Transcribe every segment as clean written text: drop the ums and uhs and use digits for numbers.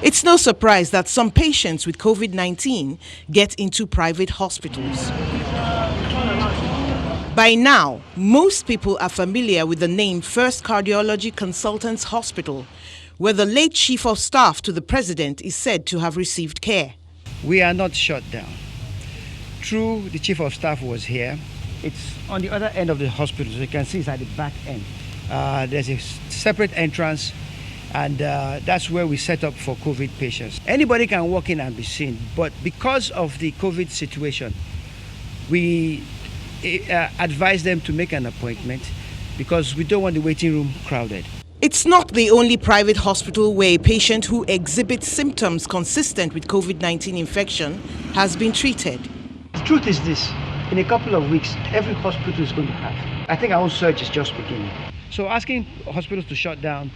It's no surprise that some patients with COVID-19 get into private hospitals. By now, most people are familiar with the name First Cardiology Consultants Hospital, where the late Chief of Staff to the President is said to have received care. We are not shut down. True, the Chief of Staff was here. It's on the other end of the hospital, so you can see it's at the back end. There's a separate entrance, and that's where we set up for COVID patients. Anybody can walk in and be seen, but because of the COVID situation, we advise them to make an appointment because we don't want the waiting room crowded. It's not the only private hospital where a patient who exhibits symptoms consistent with COVID-19 infection has been treated. The truth is this, in a couple of weeks, every hospital is going to have. I think our own surge is just beginning. So asking hospitals to shut down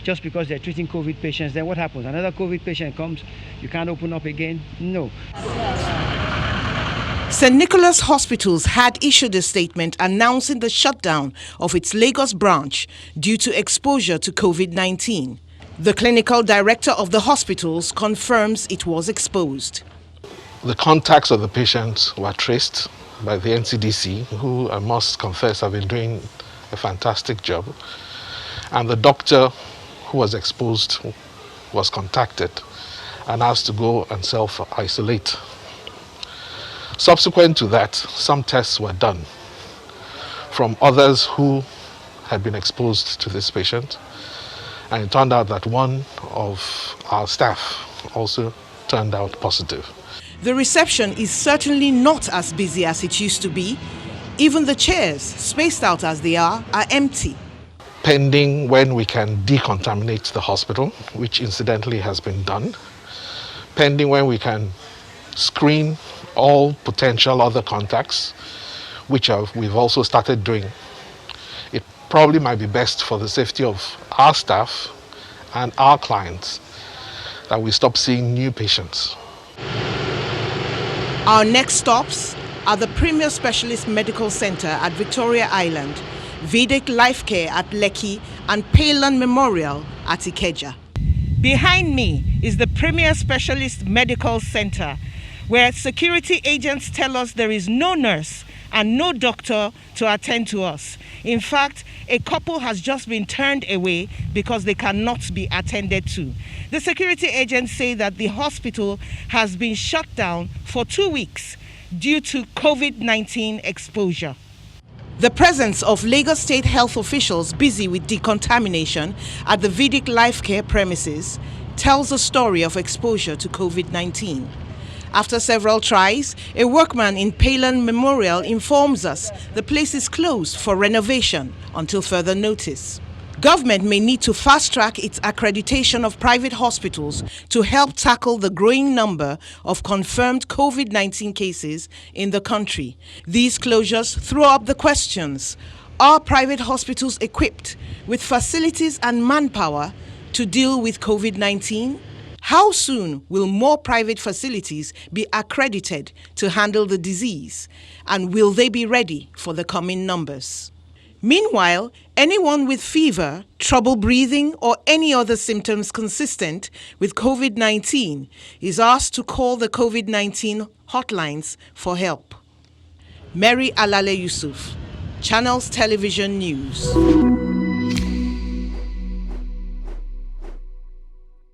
just because they're treating COVID patients, then what happens? Another COVID patient comes, you can't open up again? No. St. Nicholas Hospitals had issued a statement announcing the shutdown of its Lagos branch due to exposure to COVID-19. The clinical director of the hospitals confirms it was exposed. The contacts of the patients were traced by the NCDC, who I must confess have been doing a fantastic job. And the doctor who was exposed was contacted and asked to go and self-isolate. Subsequent to that, some tests were done from others who had been exposed to this patient, and it turned out that one of our staff also turned out positive. The reception is certainly not as busy as it used to be. Even the chairs, spaced out as they are empty. Pending when we can decontaminate the hospital, which incidentally has been done, pending when we can screen all potential other contacts, which we've also started doing. It probably might be best for the safety of our staff and our clients that we stop seeing new patients. Our next stops are the Premier Specialist Medical Center at Victoria Island, Vedic Life Care at Lekki, and Palan Memorial at Ikeja. Behind me is the Premier Specialist Medical Center, where security agents tell us there is no nurse and no doctor to attend to us. In fact, a couple has just been turned away because they cannot be attended to. The security agents say that the hospital has been shut down for 2 weeks due to COVID-19 exposure. The presence of Lagos State health officials busy with decontamination at the Vedic Life Care premises tells a story of exposure to COVID-19. After several tries, a workman in Palan Memorial informs us the place is closed for renovation until further notice. Government may need to fast-track its accreditation of private hospitals to help tackle the growing number of confirmed COVID-19 cases in the country. These closures throw up the questions: are private hospitals equipped with facilities and manpower to deal with COVID-19? How soon will more private facilities be accredited to handle the disease? And will they be ready for the coming numbers? Meanwhile, anyone with fever, trouble breathing, or any other symptoms consistent with COVID-19 is asked to call the COVID-19 hotlines for help. Mary Alale Yusuf, Channels Television News.